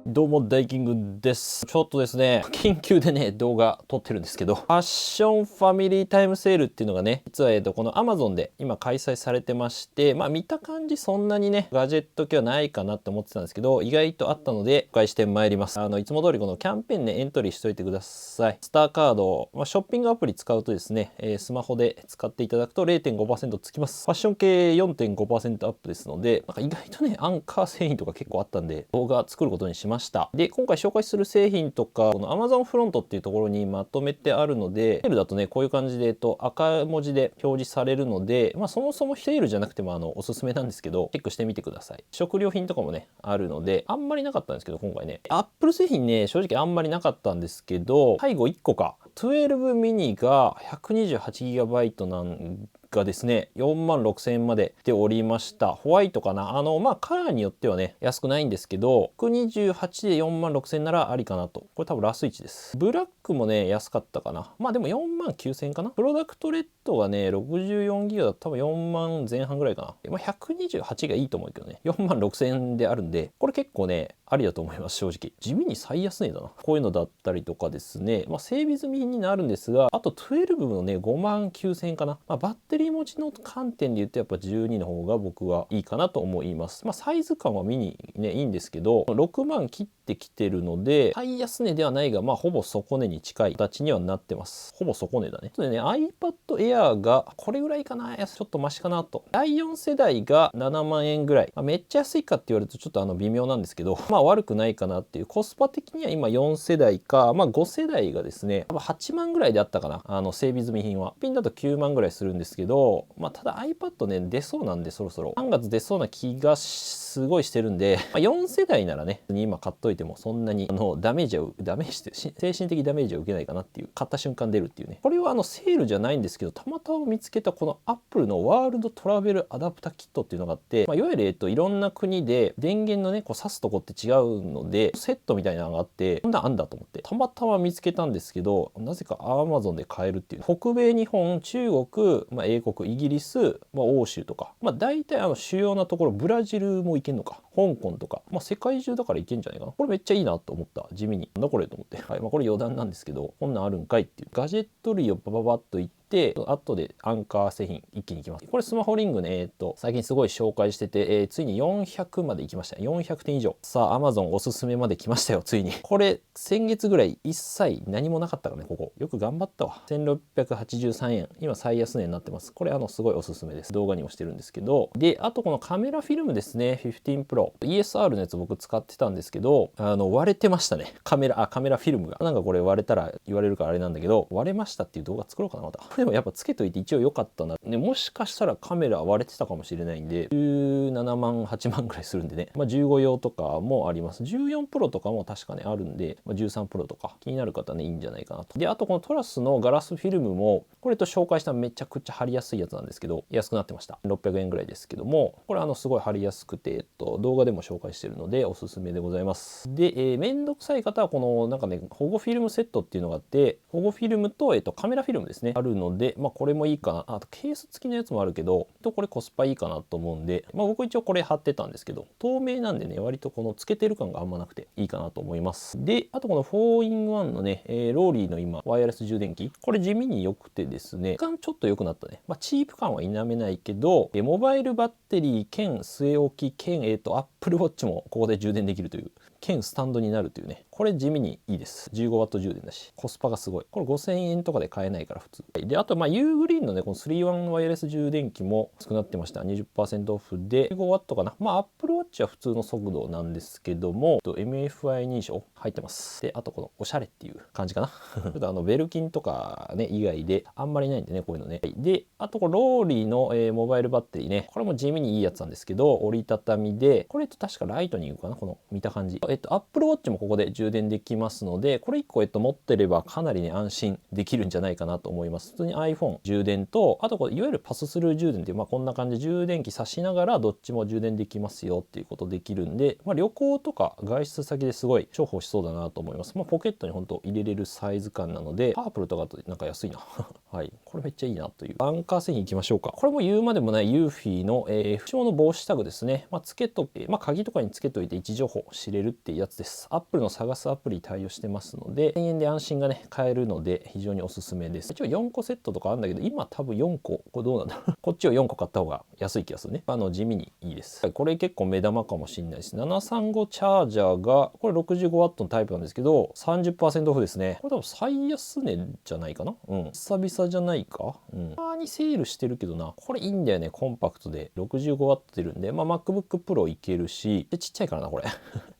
どうもダイキングです。ちょっとですね、緊急でね、動画撮ってるんですけど、ファッションファミリータイムセールっていうのがね、実はこの Amazon で今開催されてまして、見た感じそんなにね、ガジェット系はないかなって思ってたんですけど、意外とあったので、紹介してまいります。いつも通りこのキャンペーンね、エントリーしといてください。スターカード、ショッピングアプリ使うとですね、スマホで使っていただくと 0.5% つきます。ファッション系 4.5% アップですので、意外とね、アンカー製品とか結構あったんで、動画作ることにしました。で、今回紹介する製品とか、この Amazon フロントっていうところにまとめてあるので、セールだとね、こういう感じで、赤文字で表示されるので、そもそもセールじゃなくてもおすすめなんですけど、チェックしてみてください。食料品とかもね、あるので、あんまりなかったんですけど、今回ね、Apple 製品ね、正直あんまりなかったんですけど、最後1個か。12ミニが 128GB なんがですね、46,000円まででおりました。ホワイトかな。カラーによってはね、安くないんですけど、128で46,000円ならありかなと。これ多分ラス1です。ブラックもね、安かったかな。でも49,000円かな。プロダクトレッドがね、64ギガだと多分4万前半ぐらいかな。128がいいと思うけどね。46,000円であるんで、これ結構ね、ありだと思います、正直。地味に最安値だな。こういうのだったりとかですね。整備済みになるんですが、あと12のね、59,000円かな。バッテリー持ちの観点で言うとやっぱ12の方が僕はいいかなと思います。サイズ感はミニね、いいんですけど、6万切ってきてるので、最安値ではないが、ほぼ底値に近い形にはなってます。ほぼ底値だね。でね、iPad Air がこれぐらいかな、ちょっとマシかなと。第4世代が7万円ぐらい。めっちゃ安いかって言われるとちょっと微妙なんですけど、悪くないかなっていう。コスパ的には今4世代か、5世代がですね、多分8万ぐらいであったかな。整備済み品は。ピンだと9万ぐらいするんですけど、ただ iPad ね、出そうなんでそろそろ。3月出そうな気がすごいしてるんで、4世代ならね、今買っといてもそんなにダメージって精神的ダメージは受けないかなっていう。買った瞬間出るっていうね。これはセールじゃないんですけど、たまたま見つけたこの Apple のワールドトラベルアダプタキットっていうのがあって、いわゆるいろんな国で電源のね、挿すとこって違うので、セットみたいなのがあって、こんなんあんだと思って、たまたま見つけたんですけど、なぜか Amazon で買えるっていう。北米、日本、中国、英国、イギリス、欧州とか、大体主要なところ、ブラジルも行けんのか、香港とか、世界中だから行けんじゃないかな。これめっちゃいいなと思った。地味に。なんだこれと思って。はい。これ余談なんですけど、こんなんあるんかいっていう。ガジェット類をバババッと言って、後でアンカー製品一気にいきます。これスマホリングね、最近すごい紹介してて、ついに400まで行きました。400点以上。さあ、Amazon おすすめまで来ましたよ、ついに。これ、先月ぐらい一切何もなかったからね、ここ。よく頑張ったわ。1683円。今最安値になってます。これすごいおすすめです。動画にもしてるんですけど。で、あとこのカメラフィルムですね、15 Pro。ESR のやつ僕使ってたんですけど、割れてましたね。カメラフィルムが。これ割れたら言われるからあれなんだけど、割れましたっていう動画作ろうかな、また。でもやっぱつけといて一応良かったな。ね、もしかしたらカメラ割れてたかもしれないんで、17万、8万ぐらいするんでね。15用とかもあります。14 Pro とかも確かね、あるんで、13 Pro とか気になる方ね、いいんじゃないかなと。で、あとこのトラスのガラスフィルムも、これと紹介しためちゃくちゃ貼りやすいやつなんですけど、安くなってました。600円ぐらいですけども、これすごい貼りやすくて、動画でも紹介してるのでおすすめでございます。で、めんどくさい方はこの保護フィルムセットっていうのがあって、保護フィルムと、カメラフィルムですね、あるので、これもいいかな。あとケース付きのやつもあるけど、これコスパいいかなと思うんで、僕一応これ貼ってたんですけど、透明なんでね、割とこのつけてる感があんまなくていいかなと思います。で、あとこの 4in1 のね、ローリーの今、ワイヤレス充電器。これ地味に良くてですね、感ちょっと良くなったね。チープ感は否めないけど、モバイルバッテリー兼据え置き兼、Apple Watch もここで充電できるという、兼スタンドになるというね、これ地味にいいです。15W 充電だし、コスパがすごい。これ5,000円とかで買えないから普通。で、あとユーグリーンのね、この 3-in ワイヤレス充電器も安くなってました。20% オフで 15W かな。Apple Watch は普通の速度なんですけども、MFI 認証入ってます。で、あとこのおしゃれっていう感じかな。ちょっとベルキンとかね、以外であんまりないんでね、こういうのね。で、あとこのローリーの、モバイルバッテリーね。これも地味にいいやつなんですけど、折りたたみで、これ確かライトニングかな、この見た感じ。Apple Watch もここで充電できますので、これ1個持ってればかなりね、安心できるんじゃないかなと思います。普通に iPhone 充電と、あとこれいわゆるパススルー充電っていう、こんな感じで充電器挿しながらどっちも充電できますよっていうことできるんで、旅行とか外出先ですごい重宝しそうだなと思います。ポケットに本当入れれるサイズ感なので、パープルとかと安いな。はい。これめっちゃいいなという。アンカー製品いきましょうか。これも言うまでもないユーフィーの、不詳の防止タグですね。つけとけ、鍵とかにつけといて位置情報知れるっっていうやつです。Apple の探すアプリ対応してますので、1000円で安心がね、買えるので非常におすすめです。一応4個セットとかあるんだけど、今多分4個、これどうなんだろう。こっちを4個買った方が安い気がするね。地味にいいです。これ結構目玉かもしれないです。735チャージャーが、これ 65W のタイプなんですけど、30% オフですね。これ多分最安値じゃないかな。久々じゃないか。たまにセールしてるけどな。これいいんだよね。コンパクトで 65W 出るんで、MacBook Pro いけるし、で、ちっちゃいからな、これ。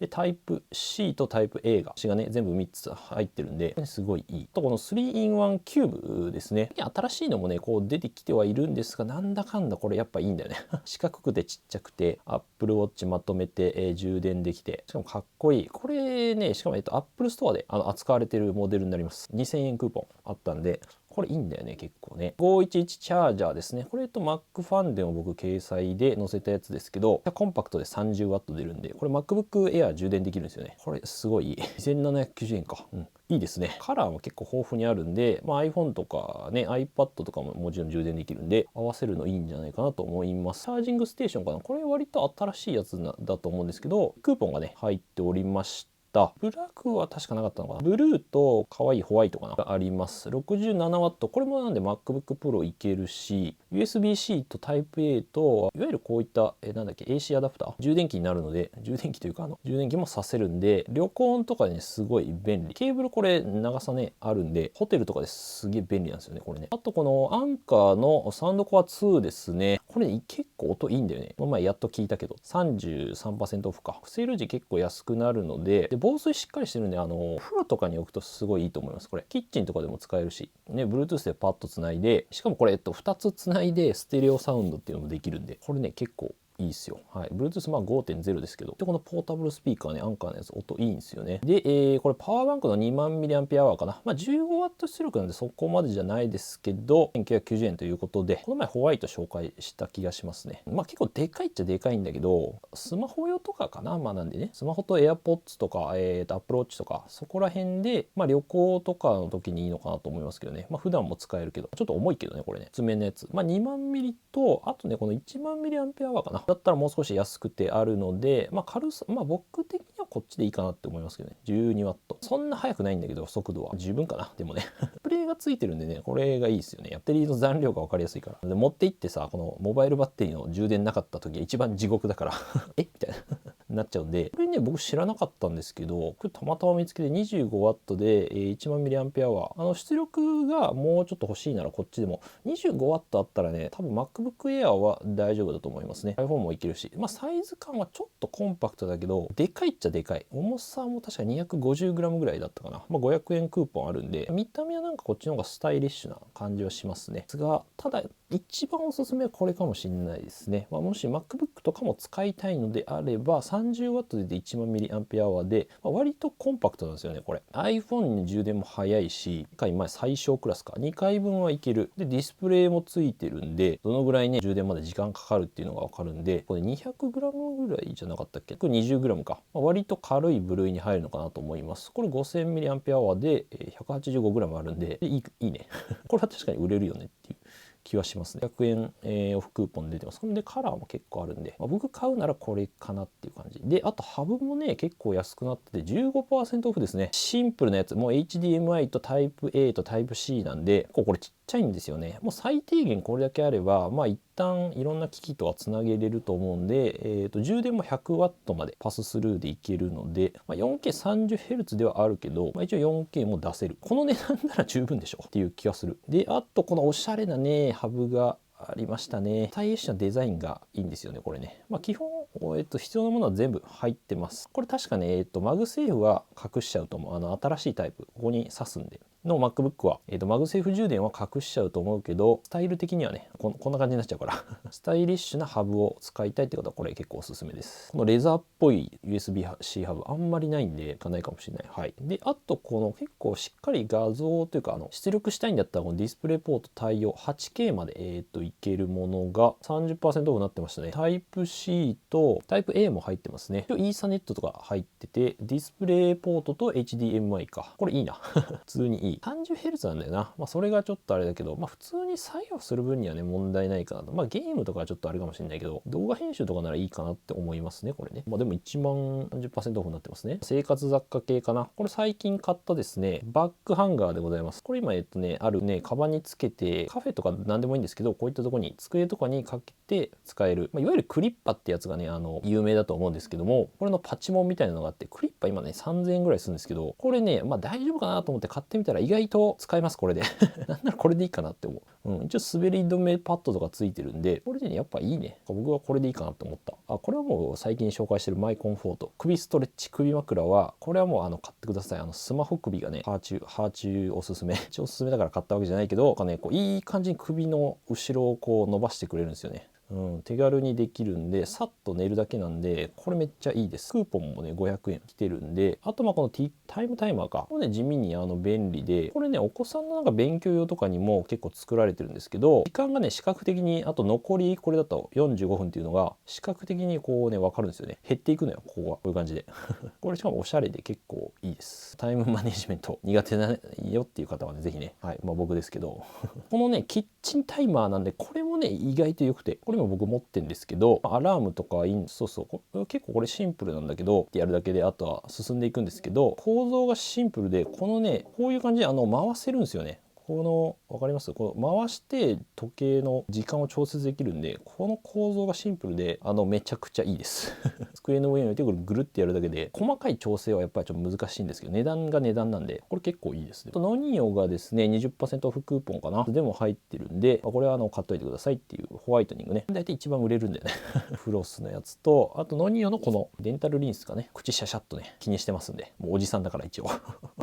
で、タイプ C とタイプ A が、私がね、全部3つ入ってるんで、すごいいい。と、この 3-in-1 キューブですね。新しいのもね、こう出てきてはいるんですが、なんだかんだこれやっぱいいんだよね。四角くてちっちゃくて、Apple Watch まとめて、充電できて、しかもかっこいい。これね、しかもApple Store で扱われてるモデルになります。2000円クーポンあったんで、これいいんだよね、結構ね。511チャージャーですね。これMac ファンデンを僕掲載で載せたやつですけど、コンパクトで 30W 出るんで、これ MacBook Air 充電できるんですよね。これすごいいい。2790円か。いいですね。カラーも結構豊富にあるんで、iPhone とかね、iPad とかももちろん充電できるんで、合わせるのいいんじゃないかなと思います。チャージングステーションかな。これ割と新しいやつだと思うんですけど、クーポンがね、入っておりました。ブラックは確かなかったのかな。ブルーと可愛いホワイトかながあります。67W。これもなんで MacBook Pro いけるし、USB-C と Type-A と、いわゆるこういった、なんだっけ、AC アダプター、充電器になるので、充電器というか充電器もさせるんで、旅行とかにね、すごい便利。ケーブルこれ長さね、あるんで、ホテルとかですげえ便利なんですよね、これね。あとこのアンカーのサウンドコア2ですね。これ、ね、結構音いいんだよね。この前やっと聞いたけど、33% オフか。セール時結構安くなるので、防水しっかりしてるんで、お風呂とかに置くとすごいいいと思います。これ、キッチンとかでも使えるし、ね、Bluetooth でパッとつないで、しかもこれ、2つつないでステレオサウンドっていうのもできるんで、これね、結構いいですよ。はい。Bluetooth 5.0 ですけど。で、このポータブルスピーカーね、アンカーのやつ、音いいんですよね。で、これパワーバンクの2万 mAh かな。15W 出力なんでそこまでじゃないですけど、1990円ということで、この前ホワイト紹介した気がしますね。結構でかいっちゃでかいんだけど、スマホ用とかかな。なんでね、スマホと AirPods とか、Apple Watch とか、そこら辺で、旅行とかの時にいいのかなと思いますけどね。普段も使えるけど、ちょっと重いけどね、これね。爪のやつ。2万ミリと、あとね、この1万 mAh かな。だったらもう少し安くてあるので、軽さ、僕的にはこっちでいいかなって思いますけどね。12W。そんな速くないんだけど、速度は十分かな。でもね。プレイがついてるんでね、これがいいですよね。バッテリーの残量が分かりやすいから。で、持って行ってさ、このモバイルバッテリーの充電なかった時が一番地獄だからみたいななっちゃうんで、これね、僕知らなかったんですけど、これたまたま見つけて 25W で1万 mAh。出力がもうちょっと欲しいならこっちでも 25W あったらね、多分 MacBook Air は大丈夫だと思いますね。iPhone もいけるし、サイズ感はちょっとコンパクトだけど、でかいっちゃでかい。重さも確か 250g ぐらいだったかな。500円クーポンあるんで、見た目はなんかこっちの方がスタイリッシュな感じはしますね。ですが、ただ一番おすすめはこれかもしれないですね。もし MacBook とかも使いたいのであれば、30W で1万 mAh で、割とコンパクトなんですよね、これ。iPhone に充電も早いし、1回前最小クラスか。2回分はいける。で、ディスプレイもついてるんで、どのぐらいね、充電まで時間かかるっていうのがわかるんで、これ 200g ぐらいじゃなかったっけ？ 120g か。割と軽い部類に入るのかなと思います。これ 5000mAh で 185g あるんで、いいね。これは確かに売れるよねっていう気はしますね。100円、オフクーポン出てます。そんでカラーも結構あるんで、僕買うならこれかなっていう感じ。で、あとハブもね、結構安くなってて 15% オフですね。シンプルなやつ、もう HDMI と Type-A と Type-C なんで、結構これちっちゃいんですよね。もう最低限これだけあれば、一旦いろんな機器とはつなげれると思うんで、充電も 100W までパススルーでいけるので、4K30Hz ではあるけど、一応 4K も出せる。この値段なら十分でしょっていう気がする。で、あとこのおしゃれなね、ハブがありましたね。スタイリッシュなデザインがいいんですよね、これね。基本、必要なものは全部入ってます。これ確かね、マグセーフは隠しちゃうと思う。新しいタイプ、ここに挿すんで。の MacBook は、マグセーフ充電は隠しちゃうと思うけど、スタイル的にはね、こんな感じになっちゃうからスタイリッシュなハブを使いたいって方はこれ結構おすすめです。このレザーっぽい USB-C ハブあんまりないんで、ないかもしれない。はい。で、あとこの結構しっかり画像というか、出力したいんだったらこのディスプレイポート対応 8K まで、いけるものが 30% オフになってましたね。Type-C と Type-A も入ってますね。イーサネットとか入ってて、ディスプレイポートと HDMI か。これいいな。普通にい 30Hz なんだよな。まあそれがちょっとあれだけど、まあ普通に作業する分にはね、問題ないかなと。まあゲームとかはちょっとあれかもしれないけど、動画編集とかならいいかなって思いますね、これね。まあでも1万30%オフになってますね。生活雑貨系かな。これ最近買ったですね、バッグハンガーでございます。これ今あるね、カバンにつけて、カフェとか何でもいいんですけど、こういったとこに、机とかにかけて使える、まあ、いわゆるクリッパってやつがね、有名だと思うんですけども、これのパチモンみたいなのがあって、クリッパ今ね、3000円ぐらいするんですけど、これね、まあ大丈夫かなと思って買ってみたら意外と使えます、これで。なんならこれでいいかなって思う。一応滑り止めパッドとかついてるんで、これでね、やっぱいいね。僕はこれでいいかなと思った。これはもう最近紹介してるマイコンフォート。首ストレッチ首枕は、これはもう買ってください。スマホ首がね、ハーチューおすすめ。一応おすすめだから買ったわけじゃないけど、いい感じに首の後ろをこう伸ばしてくれるんですよね。手軽にできるんで、さっと寝るだけなんで、これめっちゃいいです。クーポンもね、500円来てるんで、あとこのタイムタイマーか。これね、地味に便利で、これね、お子さんのなんか勉強用とかにも結構作られてるんですけど、時間がね、視覚的に、あと残りこれだと45分っていうのが、視覚的にこうね、わかるんですよね。減っていくのよ、ここが。こういう感じで。これしかもおしゃれで結構いいです。タイムマネジメント苦手だよっていう方はね、ぜひね、はい、まあ僕ですけど、このね、キッチンタイマーなんで、これもね、意外と良くて、これも僕持ってんですけど、アラームとかそう、結構これシンプルなんだけど、ってやるだけで、あとは進んでいくんですけど、構造がシンプルで、このね、こういう感じで回せるんですよね。わかります？この回して時計の時間を調節できるんで、この構造がシンプルで、めちゃくちゃいいです。机の上に置いてこれぐるってやるだけで、細かい調整はやっぱりちょっと難しいんですけど、値段が値段なんで、これ結構いいですね。ノニオがですね、20% オフクーポンかなでも入ってるんで、これは買っといてくださいっていうホワイトニングね。大体一番売れるんだよね。フロスのやつと、あとノニオのこのデンタルリンスがね、口シャシャっとね、気にしてますんで、もうおじさんだから一応。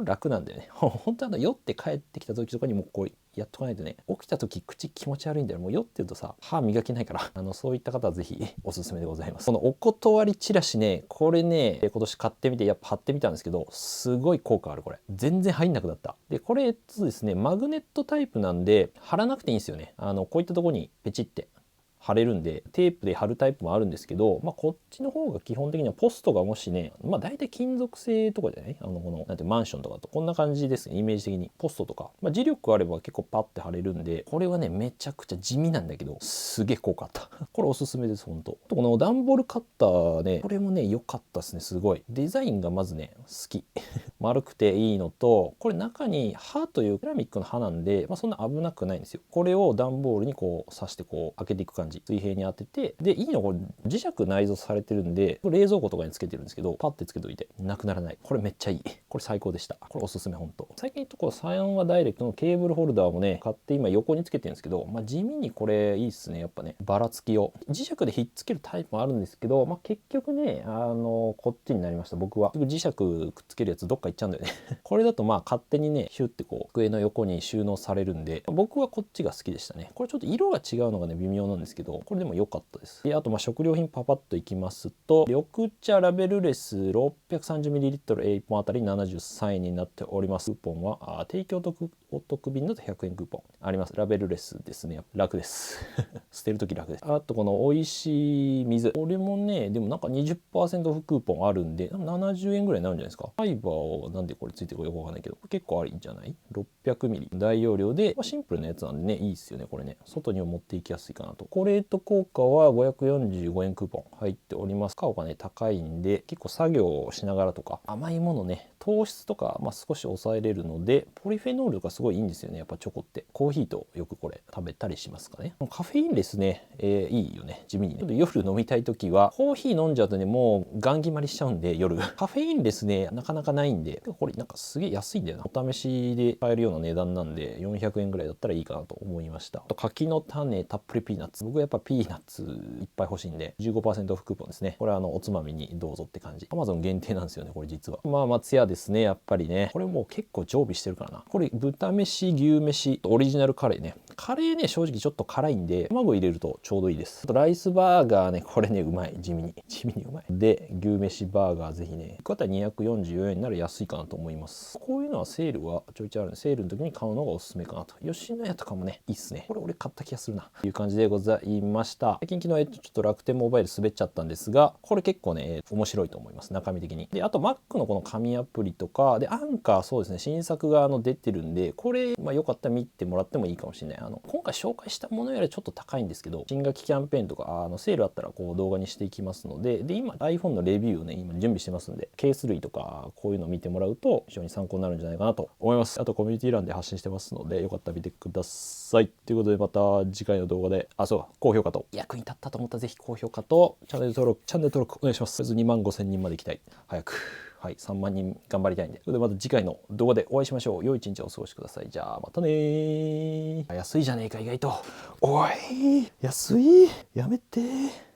楽なんだよね。本当酔って帰ってきた時とかにもうこうやっとかないとね、起きた時口気持ち悪いんだよ。もう酔ってるとさ、歯磨けないから、そういった方はぜひおすすめでございます。このお断りチラシね、これね、今年買ってみて、やっぱ貼ってみたんですけど、すごい効果あるこれ。全然入んなくなった。で、これですね、マグネットタイプなんで、貼らなくていいんですよね。こういったとこにペチって。貼れるんで、テープで貼るタイプもあるんですけど、こっちの方が基本的にはポストがもしね、大体金属製とかじゃない？この、なんてマンションとかとこんな感じですね、イメージ的に。ポストとか。磁力あれば結構パッて貼れるんで、これはね、めちゃくちゃ地味なんだけど、すげえ効果あった。これおすすめです、ほんと。この段ボールカッターね、これもね、良かったですね、すごい。デザインがまずね、好き。丸くていいのと、これ中に刃というセラミックの刃なんで、そんな危なくないんですよ。これを段ボールにこう刺してこう開けていく感じ。水平に当てて、で、いいのこれ磁石内蔵されてるんで、冷蔵庫とかにつけてるんですけど、パッてつけといてなくならない。これめっちゃいい。これ最高でした。これおすすめほんと。最近こう3話ダイレクトのケーブルホルダーもね、買って今横につけてるんですけど、地味にこれいいっすね。やっぱね、ばらつきを。磁石でひっつけるタイプもあるんですけど、結局ね、こっちになりました。僕は。磁石くっつけるやつどっか行っちゃうんだよね。これだと勝手にね、シュッてこう、机の横に収納されるんで、僕はこっちが好きでしたね。これちょっと色が違うのがね、微妙なんですけど、これでも良かったです。で、あと食料品パパッといきますと、緑茶ラベルレス 630ml1 本あたり73円になっております。クーポンは、提供お得便だと100円クーポンあります。ラベルレスですね。楽です。捨てるとき楽です。あとこの美味しい水。これもね、でもなんか 20% オフクーポンあるんで、70円ぐらいになるんじゃないですか。ファイバーをなんでこれついてるかよくわかんないけど、結構ありんじゃない？ 600 ミリ大容量で、シンプルなやつなんでね、いいっすよね、これね。外にも持っていきやすいかなと。チョコレート効果は545円クーポン入っております。価格がね、高いんで、結構作業をしながらとか、甘いものね、糖質とか、少し抑えれるので、ポリフェノールがすごいいいんですよね、やっぱチョコって。コーヒーとよくこれ食べたりしますかね。カフェインレスね、いいよね、地味にね。ちょっと夜飲みたい時は、コーヒー飲んじゃうとね、もうガン決まりしちゃうんで、夜。カフェインレスね、なかなかないんで、これなんかすげえ安いんだよな。お試しで買えるような値段なんで、400円ぐらいだったらいいかなと思いました。あと柿の種たっぷりピーナッツ。僕はやっぱピーナッツいっぱい欲しいんで、15% オフクーポンですね。これはおつまみにどうぞって感じ。Amazon 限定なんですよね、これ実は。松屋ですね、やっぱりね。これもう結構常備してるからな。これ豚飯、牛飯、オリジナルカレーね。カレーね、正直ちょっと辛いんで、卵入れるとちょうどいいです。あとライスバーガーね、これね、うまい。地味にうまい。で、牛飯バーガーぜひね、1個あたり244円なら安いかなと思います。こういうのはセールはちょいちょいあるんで、セールの時に買うのがおすすめかなと。吉野家とかもね、いいっすね。これ俺買った気がするな。という感じでございました。最近昨日ちょっと楽天モバイル滑っちゃったんですが、これ結構ね、面白いと思います。中身的に。で、あと Mac のこの紙アプリとか、で、アンカーそうですね、新作が出てるんで、これ、よかったら見てもらってもいいかもしれない。今回紹介したものよりちょっと高いんですけど、新学期キャンペーンとか、セールあったらこう動画にしていきますので、で、今 iPhone のレビューをね、今準備してますんで、ケース類とか、こういうのを見てもらうと非常に参考になるんじゃないかなと思います。あとコミュニティ欄で発信してますので、よかったら見てください。ということで、また次回の動画で、そう、高評価と、役に立ったと思ったらぜひ高評価と、チャンネル登録お願いします。とりあえず2万5千人まで行きたい。早く。はい、3万人頑張りたいんで。それでまた次回の動画でお会いしましょう。良い一日をお過ごしください。じゃあまたねー。安いじゃねえか、意外と。おい、安い。やめて。